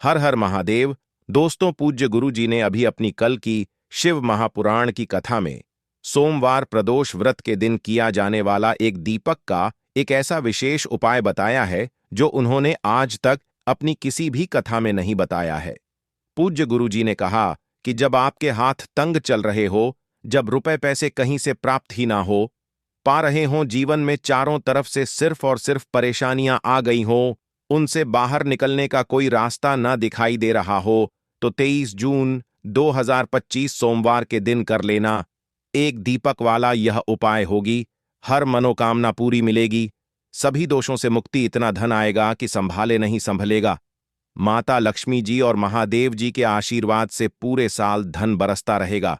हर हर महादेव। दोस्तों, पूज्य गुरु जी ने अभी अपनी कल की शिव महापुराण की कथा में सोमवार प्रदोष व्रत के दिन किया जाने वाला एक दीपक का एक ऐसा विशेष उपाय बताया है जो उन्होंने आज तक अपनी किसी भी कथा में नहीं बताया है। पूज्य गुरु जी ने कहा कि जब आपके हाथ तंग चल रहे हो, जब रुपए पैसे कहीं से प्राप्त ही ना हो पा रहे हों, जीवन में चारों तरफ से सिर्फ और सिर्फ परेशानियां आ गई हों, उनसे बाहर निकलने का कोई रास्ता ना दिखाई दे रहा हो, तो 23 जून 2025 सोमवार के दिन कर लेना। एक दीपक वाला यह उपाय होगी, हर मनोकामना पूरी मिलेगी, सभी दोषों से मुक्ति, इतना धन आएगा कि संभाले नहीं संभलेगा। माता लक्ष्मी जी और महादेव जी के आशीर्वाद से पूरे साल धन बरसता रहेगा।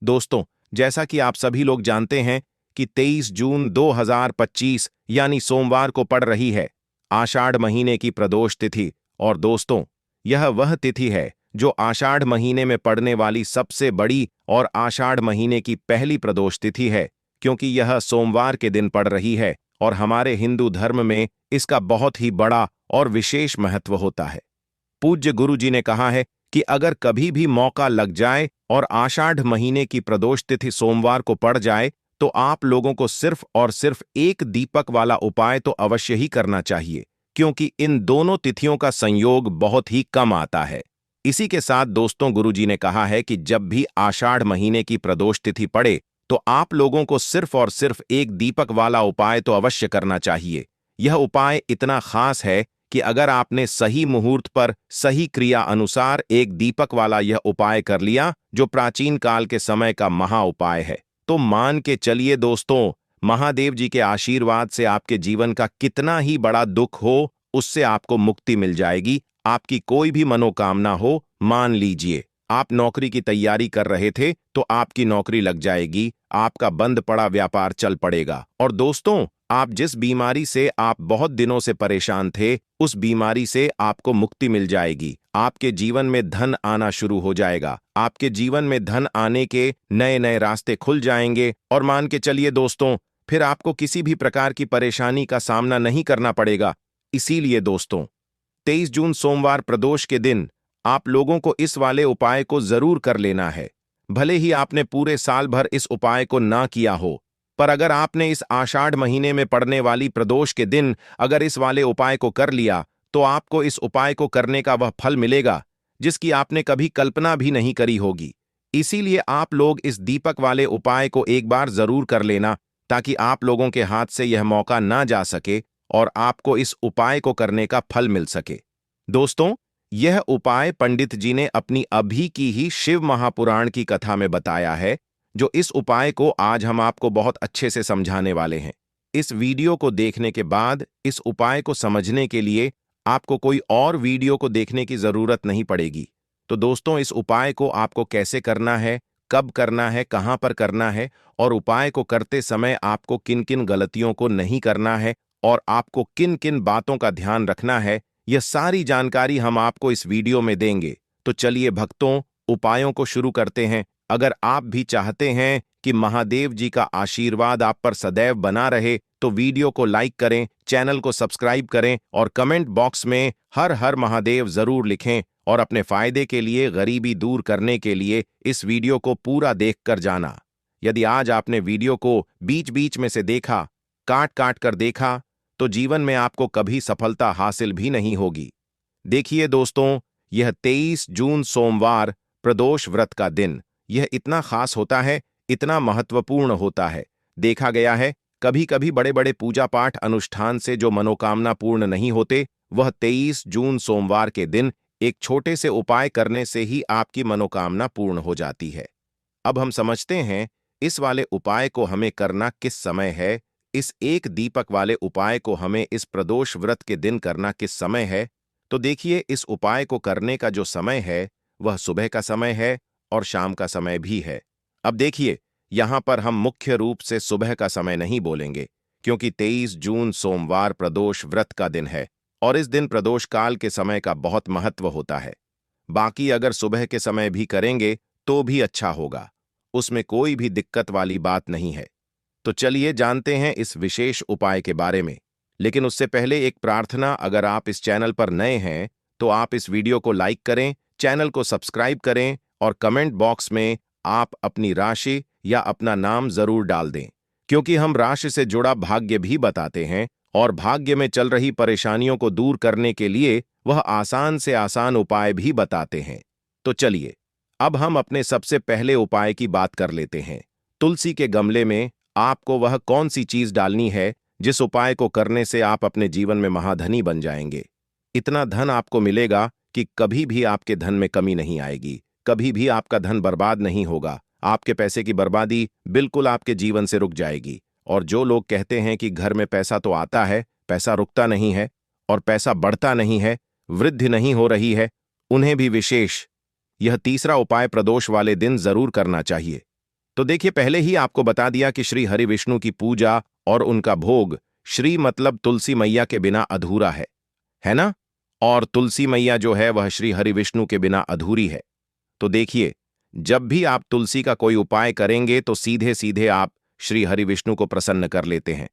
दोस्तों, जैसा कि आप सभी लोग जानते हैं कि 23 जून 2025 यानी सोमवार को पड़ रही है आषाढ़ महीने की प्रदोष तिथि। और दोस्तों, यह वह तिथि है जो आषाढ़ महीने में पड़ने वाली सबसे बड़ी और आषाढ़ महीने की पहली प्रदोष तिथि है, क्योंकि यह सोमवार के दिन पड़ रही है और हमारे हिंदू धर्म में इसका बहुत ही बड़ा और विशेष महत्व होता है। पूज्य गुरु जी ने कहा है कि अगर कभी भी मौका लग जाए और आषाढ़ महीने की प्रदोष तिथि सोमवार को पड़ जाए, तो आप लोगों को सिर्फ और सिर्फ एक दीपक वाला उपाय तो अवश्य ही करना चाहिए, क्योंकि इन दोनों तिथियों का संयोग बहुत ही कम आता है। इसी के साथ दोस्तों, गुरुजी ने कहा है कि जब भी आषाढ़ महीने की प्रदोष तिथि पड़े तो आप लोगों को सिर्फ और सिर्फ एक दीपक वाला उपाय तो अवश्य करना चाहिए। यह उपाय इतना खास है कि अगर आपने सही मुहूर्त पर सही क्रिया अनुसार एक दीपक वाला यह उपाय कर लिया, जो प्राचीन काल के समय का महा उपाय है, तो मान के चलिए दोस्तों, महादेव जी के आशीर्वाद से आपके जीवन का कितना ही बड़ा दुख हो, उससे आपको मुक्ति मिल जाएगी। आपकी कोई भी मनोकामना हो, मान लीजिए आप नौकरी की तैयारी कर रहे थे तो आपकी नौकरी लग जाएगी, आपका बंद पड़ा व्यापार चल पड़ेगा। और दोस्तों, आप जिस बीमारी से आप बहुत दिनों से परेशान थे, उस बीमारी से आपको मुक्ति मिल जाएगी। आपके जीवन में धन आना शुरू हो जाएगा, आपके जीवन में धन आने के नए नए रास्ते खुल जाएंगे। और मान के चलिए दोस्तों, फिर आपको किसी भी प्रकार की परेशानी का सामना नहीं करना पड़ेगा। इसीलिए दोस्तों, 23 जून सोमवार प्रदोष के दिन आप लोगों को इस वाले उपाय को जरूर कर लेना है। भले ही आपने पूरे साल भर इस उपाय को ना किया हो, पर अगर आपने इस आषाढ़ महीने में पड़ने वाली प्रदोष के दिन अगर इस वाले उपाय को कर लिया, तो आपको इस उपाय को करने का वह फल मिलेगा जिसकी आपने कभी कल्पना भी नहीं करी होगी। इसीलिए आप लोग इस दीपक वाले उपाय को एक बार जरूर कर लेना, ताकि आप लोगों के हाथ से यह मौका ना जा सके और आपको इस उपाय को करने का फल मिल सके। दोस्तों, यह उपाय पंडित जी ने अपनी अभी की ही शिव महापुराण की कथा में बताया है, जो इस उपाय को आज हम आपको बहुत अच्छे से समझाने वाले हैं। इस वीडियो को देखने के बाद इस उपाय को समझने के लिए आपको कोई और वीडियो को देखने की जरूरत नहीं पड़ेगी। तो दोस्तों, इस उपाय को आपको कैसे करना है, कब करना है, कहां पर करना है, और उपाय को करते समय आपको किन किन गलतियों को नहीं करना है और आपको किन किन बातों का ध्यान रखना है, यह सारी जानकारी हम आपको इस वीडियो में देंगे। तो चलिए भक्तों, उपायों को शुरू करते हैं। अगर आप भी चाहते हैं कि महादेव जी का आशीर्वाद आप पर सदैव बना रहे, तो वीडियो को लाइक करें, चैनल को सब्सक्राइब करें और कमेंट बॉक्स में हर हर महादेव जरूर लिखें। और अपने फायदे के लिए, गरीबी दूर करने के लिए इस वीडियो को पूरा देखकर जाना। यदि आज आपने वीडियो को बीच बीच में से देखा, काट काट कर देखा, तो जीवन में आपको कभी सफलता हासिल भी नहीं होगी। देखिए दोस्तों, यह 23 जून सोमवार प्रदोष व्रत का दिन, यह इतना खास होता है, इतना महत्वपूर्ण होता है। देखा गया है, कभी कभी बड़े बड़े पूजा पाठ अनुष्ठान से जो मनोकामना पूर्ण नहीं होते, वह 23 जून सोमवार के दिन एक छोटे से उपाय करने से ही आपकी मनोकामना पूर्ण हो जाती है। अब हम समझते हैं इस वाले उपाय को हमें करना किस समय है। इस एक दीपक वाले उपाय को हमें इस प्रदोष व्रत के दिन करना किस समय है। तो देखिए, इस उपाय को करने का जो समय है वह सुबह का समय है और शाम का समय भी है। अब देखिए, यहां पर हम मुख्य रूप से सुबह का समय नहीं बोलेंगे, क्योंकि 23 जून सोमवार प्रदोष व्रत का दिन है और इस दिन प्रदोष काल के समय का बहुत महत्व होता है। बाकी अगर सुबह के समय भी करेंगे तो भी अच्छा होगा, उसमें कोई भी दिक्कत वाली बात नहीं है। तो चलिए जानते हैं इस विशेष उपाय के बारे में। लेकिन उससे पहले एक प्रार्थना, अगर आप इस चैनल पर नए हैं तो आप इस वीडियो को लाइक करें, चैनल को सब्सक्राइब करें और कमेंट बॉक्स में आप अपनी राशि या अपना नाम जरूर डाल दें, क्योंकि हम राशि से जुड़ा भाग्य भी बताते हैं और भाग्य में चल रही परेशानियों को दूर करने के लिए वह आसान से आसान उपाय भी बताते हैं। तो चलिए अब हम अपने सबसे पहले उपाय की बात कर लेते हैं। तुलसी के गमले में आपको वह कौन सी चीज डालनी है जिस उपाय को करने से आप अपने जीवन में महाधनी बन जाएंगे। इतना धन आपको मिलेगा कि कभी भी आपके धन में कमी नहीं आएगी, कभी भी आपका धन बर्बाद नहीं होगा। आपके पैसे की बर्बादी बिल्कुल आपके जीवन से रुक जाएगी। और जो लोग कहते हैं कि घर में पैसा तो आता है, पैसा रुकता नहीं है और पैसा बढ़ता नहीं है, वृद्धि नहीं हो रही है, उन्हें भी विशेष यह तीसरा उपाय प्रदोष वाले दिन जरूर करना चाहिए। तो देखिए, पहले ही आपको बता दिया कि श्री हरि विष्णु की पूजा और उनका भोग, श्री मतलब तुलसी मैया के बिना अधूरा है ना? और तुलसी मैया जो है वह श्री हरि विष्णु के बिना अधूरी है। तो देखिए, जब भी आप तुलसी का कोई उपाय करेंगे तो सीधे सीधे आप श्री हरि विष्णु को प्रसन्न कर लेते हैं।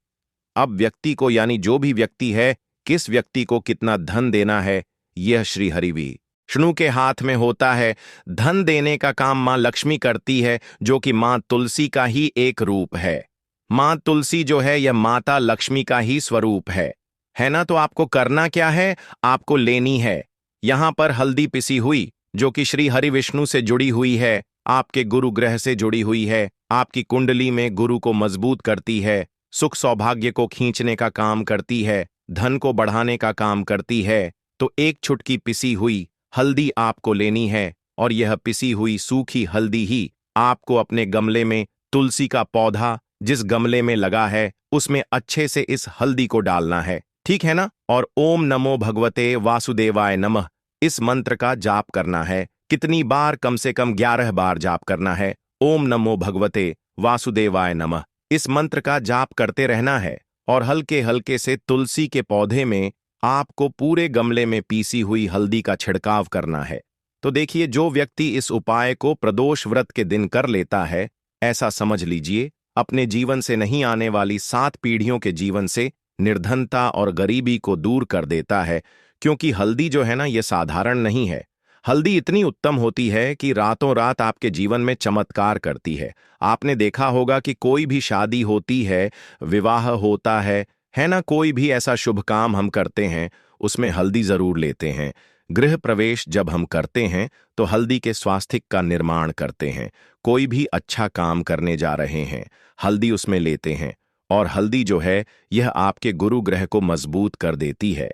अब व्यक्ति को, यानी जो भी व्यक्ति है, किस व्यक्ति को कितना धन देना है, यह श्री हरि विष्णु के हाथ में होता है। धन देने का काम मां लक्ष्मी करती है, जो कि मां तुलसी का ही एक रूप है। मां तुलसी जो है यह माता लक्ष्मी का ही स्वरूप है ना? तो आपको करना क्या है, आपको लेनी है यहां पर हल्दी पिसी हुई, जो कि श्री हरि विष्णु से जुड़ी हुई है, आपके गुरु ग्रह से जुड़ी हुई है, आपकी कुंडली में गुरु को मजबूत करती है, सुख सौभाग्य को खींचने का काम करती है, धन को बढ़ाने का काम करती है। तो एक छुटकी पिसी हुई हल्दी आपको लेनी है और यह पिसी हुई सूखी हल्दी ही आपको अपने गमले में, तुलसी का पौधा जिस गमले में लगा है उसमें अच्छे से इस हल्दी को डालना है, ठीक है ना? और ओम नमो भगवते वासुदेवाय नमः इस मंत्र का जाप करना है। कितनी बार? कम से कम 11 बार जाप करना है। ओम नमो भगवते वासुदेवाय नमः इस मंत्र का जाप करते रहना है और हल्के हल्के से तुलसी के पौधे में आपको पूरे गमले में पीसी हुई हल्दी का छिड़काव करना है। तो देखिए, जो व्यक्ति इस उपाय को प्रदोष व्रत के दिन कर लेता है, ऐसा समझ लीजिए अपने जीवन से नहीं आने वाली 7 पीढ़ियों के जीवन से निर्धनता और गरीबी को दूर कर देता है। क्योंकि हल्दी जो है ना, यह साधारण नहीं है। हल्दी इतनी उत्तम होती है कि रातों रात आपके जीवन में चमत्कार करती है। आपने देखा होगा कि कोई भी शादी होती है, विवाह होता है ना? कोई भी ऐसा शुभ काम हम करते हैं, उसमें हल्दी जरूर लेते हैं। गृह प्रवेश जब हम करते हैं तो हल्दी के स्वास्तिक का निर्माण करते हैं। कोई भी अच्छा काम करने जा रहे हैं, हल्दी उसमें लेते हैं। और हल्दी जो है यह आपके गुरु ग्रह को मजबूत कर देती है।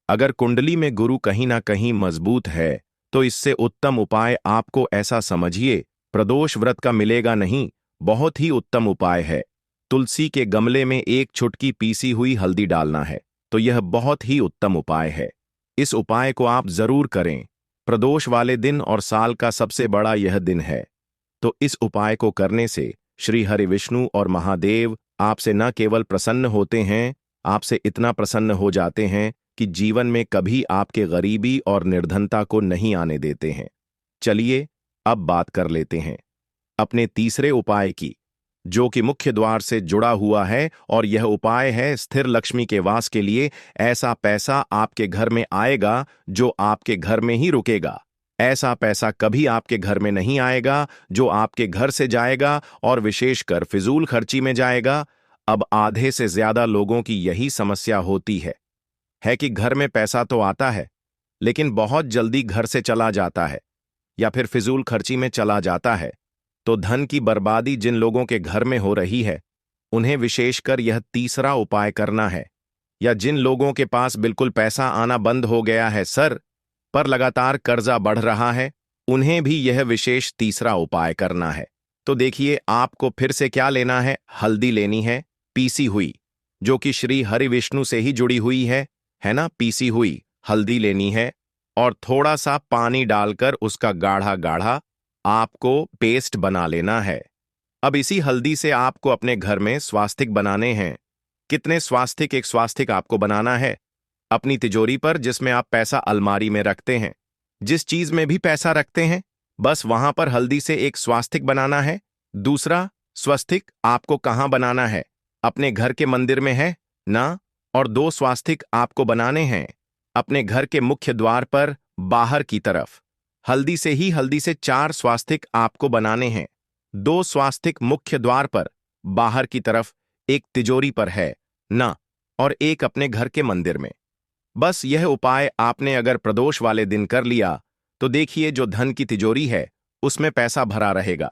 अगर कुंडली में गुरु कहीं ना कहीं मजबूत है तो इससे उत्तम उपाय आपको, ऐसा समझिए, प्रदोष व्रत का मिलेगा नहीं। बहुत ही उत्तम उपाय है। तुलसी के गमले में एक छुटकी पीसी हुई हल्दी डालना है, तो यह बहुत ही उत्तम उपाय है। इस उपाय को आप जरूर करें। प्रदोष वाले दिन और साल का सबसे बड़ा यह दिन है। तो इस उपाय को करने से श्री हरि विष्णु और महादेव आपसे न केवल प्रसन्न होते हैं, आपसे इतना प्रसन्न हो जाते हैं कि जीवन में कभी आपके गरीबी और निर्धनता को नहीं आने देते हैं। चलिए अब बात कर लेते हैं अपने तीसरे उपाय की, जो कि मुख्य द्वार से जुड़ा हुआ है। और यह उपाय है स्थिर लक्ष्मी के वास के लिए। ऐसा पैसा आपके घर में आएगा जो आपके घर में ही रुकेगा। ऐसा पैसा कभी आपके घर में नहीं आएगा जो आपके घर से जाएगा और विशेषकर फिजूल खर्ची में जाएगा। अब आधे से ज्यादा लोगों की यही समस्या होती है कि घर में पैसा तो आता है लेकिन बहुत जल्दी घर से चला जाता है या फिर फिजूल खर्ची में चला जाता है। तो धन की बर्बादी जिन लोगों के घर में हो रही है, उन्हें विशेषकर यह तीसरा उपाय करना है। या जिन लोगों के पास बिल्कुल पैसा आना बंद हो गया है सर, पर लगातार कर्जा बढ़ रहा है, उन्हें भी यह विशेष तीसरा उपाय करना है। तो देखिए, आपको फिर से क्या लेना है? हल्दी लेनी है पीसी हुई, जो कि श्री हरि विष्णु से ही जुड़ी हुई है ना? पीसी हुई हल्दी लेनी है और थोड़ा सा पानी डालकर उसका गाढ़ा गाढ़ा आपको पेस्ट बना लेना है। अब इसी हल्दी से आपको अपने घर में स्वास्तिक बनाने हैं। कितने स्वास्तिक? एक स्वास्तिक आपको बनाना है अपनी तिजोरी पर, जिसमें आप पैसा अलमारी में रखते हैं, जिस चीज में भी पैसा रखते हैं, बस वहां पर हल्दी से एक स्वास्तिक बनाना है। दूसरा स्वास्तिक आपको कहां बनाना है? अपने घर के मंदिर में है ना? और 2 स्वास्तिक आपको बनाने हैं अपने घर के मुख्य द्वार पर बाहर की तरफ हल्दी से 4 स्वास्तिक आपको बनाने हैं। 2 स्वास्तिक मुख्य द्वार पर बाहर की तरफ, एक तिजोरी पर है ना, और एक अपने घर के मंदिर में। बस यह उपाय आपने अगर प्रदोष वाले दिन कर लिया तो देखिए जो धन की तिजोरी है उसमें पैसा भरा रहेगा।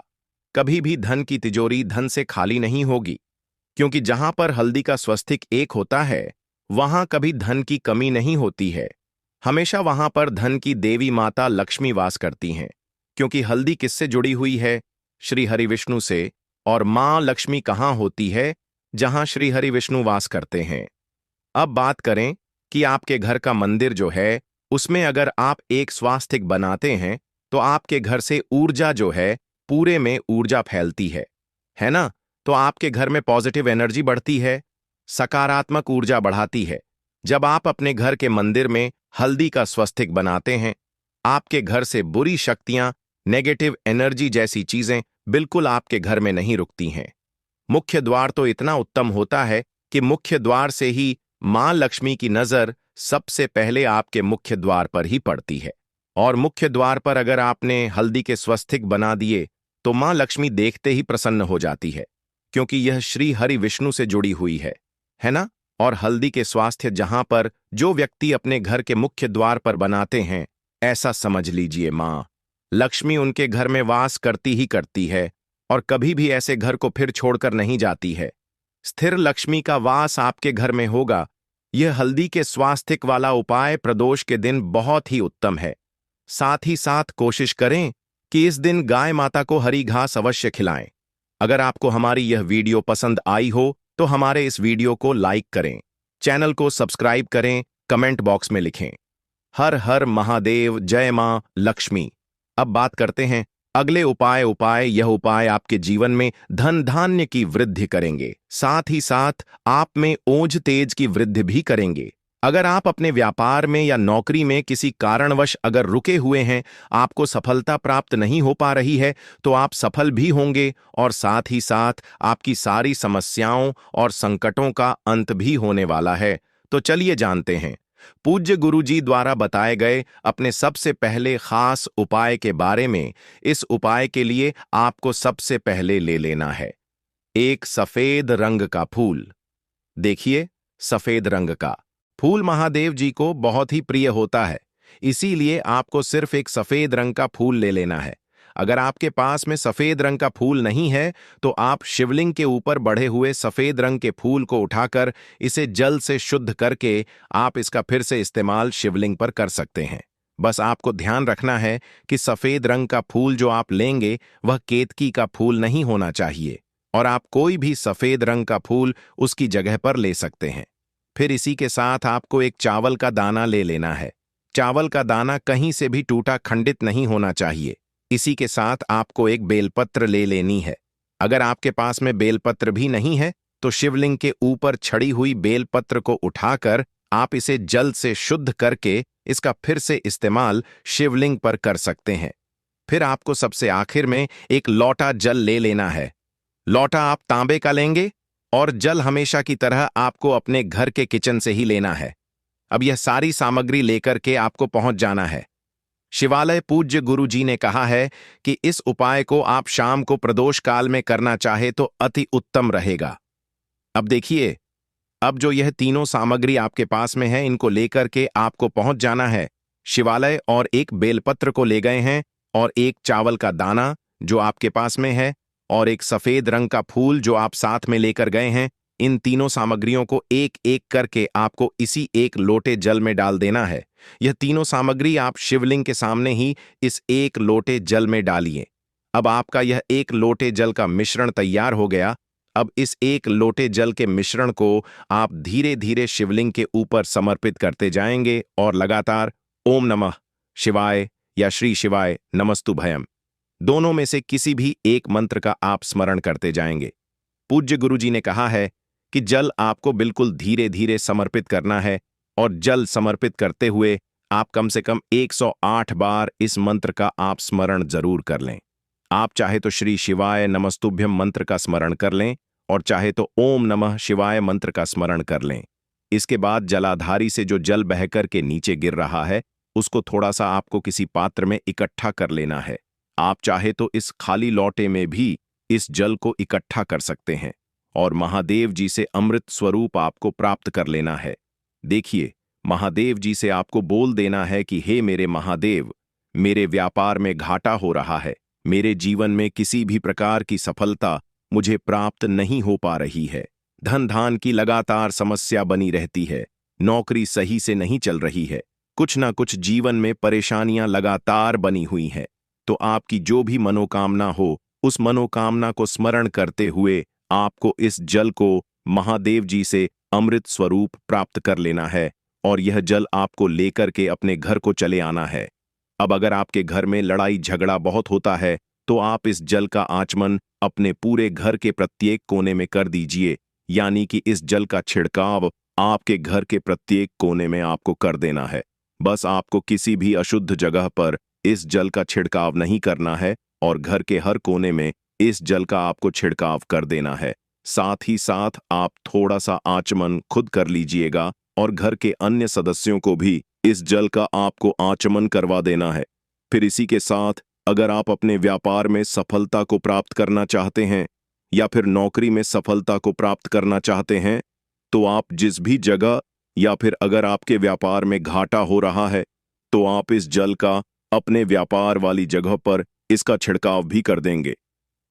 कभी भी धन की तिजोरी धन से खाली नहीं होगी, क्योंकि जहां पर हल्दी का स्वस्तिक एक होता है वहां कभी धन की कमी नहीं होती है। हमेशा वहां पर धन की देवी माता लक्ष्मी वास करती हैं, क्योंकि हल्दी किससे जुड़ी हुई है? श्री हरि विष्णु से। और मां लक्ष्मी कहां होती है? जहां श्री हरि विष्णु वास करते हैं। अब बात करें कि आपके घर का मंदिर जो है उसमें अगर आप एक स्वास्तिक बनाते हैं तो आपके घर से ऊर्जा जो है पूरे में ऊर्जा फैलती है ना? तो आपके घर में पॉजिटिव एनर्जी बढ़ती है, सकारात्मक ऊर्जा बढ़ाती है। जब आप अपने घर के मंदिर में हल्दी का स्वस्तिक बनाते हैं, आपके घर से बुरी शक्तियां, नेगेटिव एनर्जी जैसी चीजें बिल्कुल आपके घर में नहीं रुकती हैं। मुख्य द्वार तो इतना उत्तम होता है कि मुख्य द्वार से ही मां लक्ष्मी की नजर सबसे पहले आपके मुख्य द्वार पर ही पड़ती है। और मुख्य द्वार पर अगर आपने हल्दी के स्वस्तिक बना दिए तो मां लक्ष्मी देखते ही प्रसन्न हो जाती है, क्योंकि यह श्री हरि विष्णु से जुड़ी हुई है ना? और हल्दी के स्वास्थ्य जहां पर जो व्यक्ति अपने घर के मुख्य द्वार पर बनाते हैं, ऐसा समझ लीजिए मां लक्ष्मी उनके घर में वास करती ही करती है और कभी भी ऐसे घर को फिर छोड़कर नहीं जाती है। स्थिर लक्ष्मी का वास आपके घर में होगा। यह हल्दी के स्वास्तिक वाला उपाय प्रदोष के दिन बहुत ही उत्तम है। साथ ही साथ कोशिश करें कि इस दिन गाय माता को हरी घास अवश्य खिलाएं। अगर आपको हमारी यह वीडियो पसंद आई हो तो हमारे इस वीडियो को लाइक करें, चैनल को सब्सक्राइब करें, कमेंट बॉक्स में लिखें हर हर महादेव, जय मां लक्ष्मी। अब बात करते हैं अगले उपाय। यह उपाय आपके जीवन में धन धान्य की वृद्धि करेंगे, साथ ही साथ आप में ओज तेज की वृद्धि भी करेंगे। अगर आप अपने व्यापार में या नौकरी में किसी कारणवश अगर रुके हुए हैं, आपको सफलता प्राप्त नहीं हो पा रही है, तो आप सफल भी होंगे और साथ ही साथ आपकी सारी समस्याओं और संकटों का अंत भी होने वाला है। तो चलिए जानते हैं पूज्य गुरुजी द्वारा बताए गए अपने सबसे पहले खास उपाय के बारे में। इस उपाय के लिए आपको सबसे पहले ले लेना है एक सफेद रंग का फूल। देखिए, सफेद रंग का फूल महादेव जी को बहुत ही प्रिय होता है, इसीलिए आपको सिर्फ एक सफेद रंग का फूल ले लेना है। अगर आपके पास में सफेद रंग का फूल नहीं है तो आप शिवलिंग के ऊपर बढ़े हुए सफेद रंग के फूल को उठाकर इसे जल से शुद्ध करके आप इसका फिर से इस्तेमाल शिवलिंग पर कर सकते हैं। बस आपको ध्यान रखना है कि सफेद रंग का फूल जो आप लेंगे वह केतकी का फूल नहीं होना चाहिए, और आप कोई भी सफेद रंग का फूल उसकी जगह पर ले सकते हैं। फिर इसी के साथ आपको एक चावल का दाना ले लेना है। चावल का दाना कहीं से भी टूटा खंडित नहीं होना चाहिए। इसी के साथ आपको एक बेलपत्र ले लेनी है। अगर आपके पास में बेलपत्र भी नहीं है तो शिवलिंग के ऊपर छड़ी हुई बेलपत्र को उठाकर आप इसे जल से शुद्ध करके इसका फिर से इस्तेमाल शिवलिंग पर कर सकते हैं। फिर आपको सबसे आखिर में एक लोटा जल ले लेना है। लोटा आप तांबे का लेंगे और जल हमेशा की तरह आपको अपने घर के किचन से ही लेना है। अब यह सारी सामग्री लेकर के आपको पहुंच जाना है शिवालय। पूज्य गुरु जी ने कहा है कि इस उपाय को आप शाम को प्रदोष काल में करना चाहे तो अति उत्तम रहेगा। अब देखिए, अब जो यह तीनों सामग्री आपके पास में है, इनको लेकर के आपको पहुंच जाना है शिवालय, और एक बेलपत्र को ले गए हैं और एक चावल का दाना जो आपके पास में है और एक सफेद रंग का फूल जो आप साथ में लेकर गए हैं। इन तीनों सामग्रियों को एक एक करके आपको इसी एक लोटे जल में डाल देना है। यह तीनों सामग्री आप शिवलिंग के सामने ही इस एक लोटे जल में डालिए। अब आपका यह एक लोटे जल का मिश्रण तैयार हो गया। अब इस एक लोटे जल के मिश्रण को आप धीरे धीरे शिवलिंग के ऊपर समर्पित करते जाएंगे और लगातार ओम नमः शिवाय या श्री शिवाय नमस्तुभयम दोनों में से किसी भी एक मंत्र का आप स्मरण करते जाएंगे। पूज्य गुरुजी ने कहा है कि जल आपको बिल्कुल धीरे धीरे समर्पित करना है, और जल समर्पित करते हुए आप कम से कम 108 बार इस मंत्र का आप स्मरण जरूर कर लें। आप चाहे तो श्री शिवाय नमस्तुभ्यम मंत्र का स्मरण कर लें और चाहे तो ओम नमः शिवाय मंत्र का स्मरण कर लें। इसके बाद जलाधारी से जो जल बहकर के नीचे गिर रहा है उसको थोड़ा सा आपको किसी पात्र में इकट्ठा कर लेना है। आप चाहे तो इस खाली लोटे में भी इस जल को इकट्ठा कर सकते हैं और महादेव जी से अमृत स्वरूप आपको प्राप्त कर लेना है। देखिए, महादेव जी से आपको बोल देना है कि हे मेरे महादेव, मेरे व्यापार में घाटा हो रहा है, मेरे जीवन में किसी भी प्रकार की सफलता मुझे प्राप्त नहीं हो पा रही है, धन धान की लगातार समस्या बनी रहती है, नौकरी सही से नहीं चल रही है, कुछ ना कुछ जीवन में परेशानियां लगातार बनी हुई हैं। तो आपकी जो भी मनोकामना हो, उस मनोकामना को स्मरण करते हुए आपको इस जल को महादेव जी से अमृत स्वरूप प्राप्त कर लेना है और यह जल आपको लेकर के अपने घर को चले आना है। अब अगर आपके घर में लड़ाई झगड़ा बहुत होता है तो आप इस जल का आचमन अपने पूरे घर के प्रत्येक कोने में कर दीजिए, यानी कि इस जल का छिड़काव आपके घर के प्रत्येक कोने में आपको कर देना है। बस आपको किसी भी अशुद्ध जगह पर इस जल का छिड़काव नहीं करना है और घर के हर कोने में इस जल का आपको छिड़काव कर देना है। साथ ही साथ आप थोड़ा सा आचमन खुद कर लीजिएगा और घर के अन्य सदस्यों को भी इस जल का आपको आचमन करवा देना है। फिर इसी के साथ अगर आप अपने व्यापार में सफलता को प्राप्त करना चाहते हैं या फिर नौकरी में सफलता को प्राप्त करना चाहते हैं, तो आप जिस भी जगह या फिर अगर आपके व्यापार में घाटा हो रहा है तो आप इस जल का अपने व्यापार वाली जगह पर इसका छिड़काव भी कर देंगे।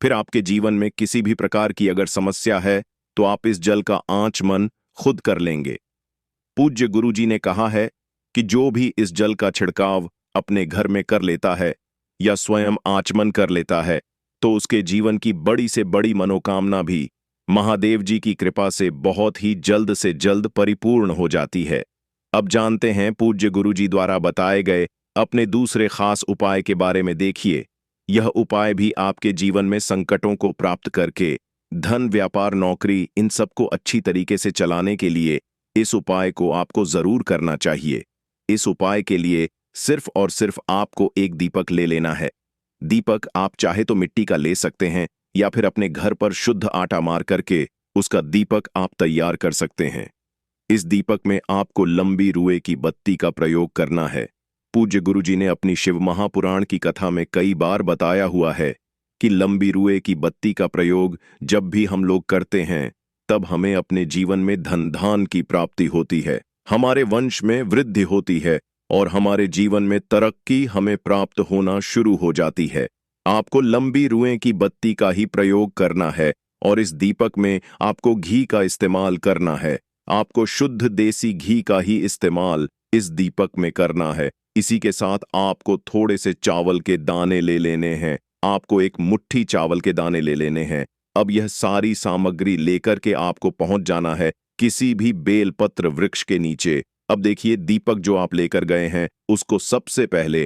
फिर आपके जीवन में किसी भी प्रकार की अगर समस्या है तो आप इस जल का आचमन खुद कर लेंगे। पूज्य गुरुजी ने कहा है कि जो भी इस जल का छिड़काव अपने घर में कर लेता है या स्वयं आचमन कर लेता है तो उसके जीवन की बड़ी से बड़ी मनोकामना भी महादेव जी की कृपा से बहुत ही जल्द से जल्द परिपूर्ण हो जाती है। अब जानते हैं पूज्य गुरुजी द्वारा बताए गए अपने दूसरे खास उपाय के बारे में। देखिए, यह उपाय भी आपके जीवन में संकटों को प्राप्त करके धन, व्यापार, नौकरी इन सबको अच्छी तरीके से चलाने के लिए इस उपाय को आपको जरूर करना चाहिए। इस उपाय के लिए सिर्फ और सिर्फ आपको एक दीपक ले लेना है। दीपक आप चाहे तो मिट्टी का ले सकते हैं या फिर अपने घर पर शुद्ध आटा मार करके उसका दीपक आप तैयार कर सकते हैं। इस दीपक में आपको लंबी रुए की बत्ती का प्रयोग करना है। पूज्य गुरुजी ने अपनी शिव महापुराण की कथा में कई बार बताया हुआ है कि लंबी रुए की बत्ती का प्रयोग जब भी हम लोग करते हैं तब हमें अपने जीवन में धन धान की प्राप्ति होती है, हमारे वंश में वृद्धि होती है और हमारे जीवन में तरक्की हमें प्राप्त होना शुरू हो जाती है। आपको लंबी रुएं की बत्ती का ही प्रयोग करना है और इस दीपक में आपको घी का इस्तेमाल करना है। आपको शुद्ध देसी घी का ही इस्तेमाल इस दीपक में करना है। इसी के साथ आपको थोड़े से चावल के दाने ले लेने हैं। आपको एक मुट्ठी चावल के दाने ले लेने हैं। अब यह सारी सामग्री लेकर के आपको पहुंच जाना है किसी भी बेलपत्र वृक्ष के नीचे। अब देखिए, दीपक जो आप लेकर गए हैं उसको सबसे पहले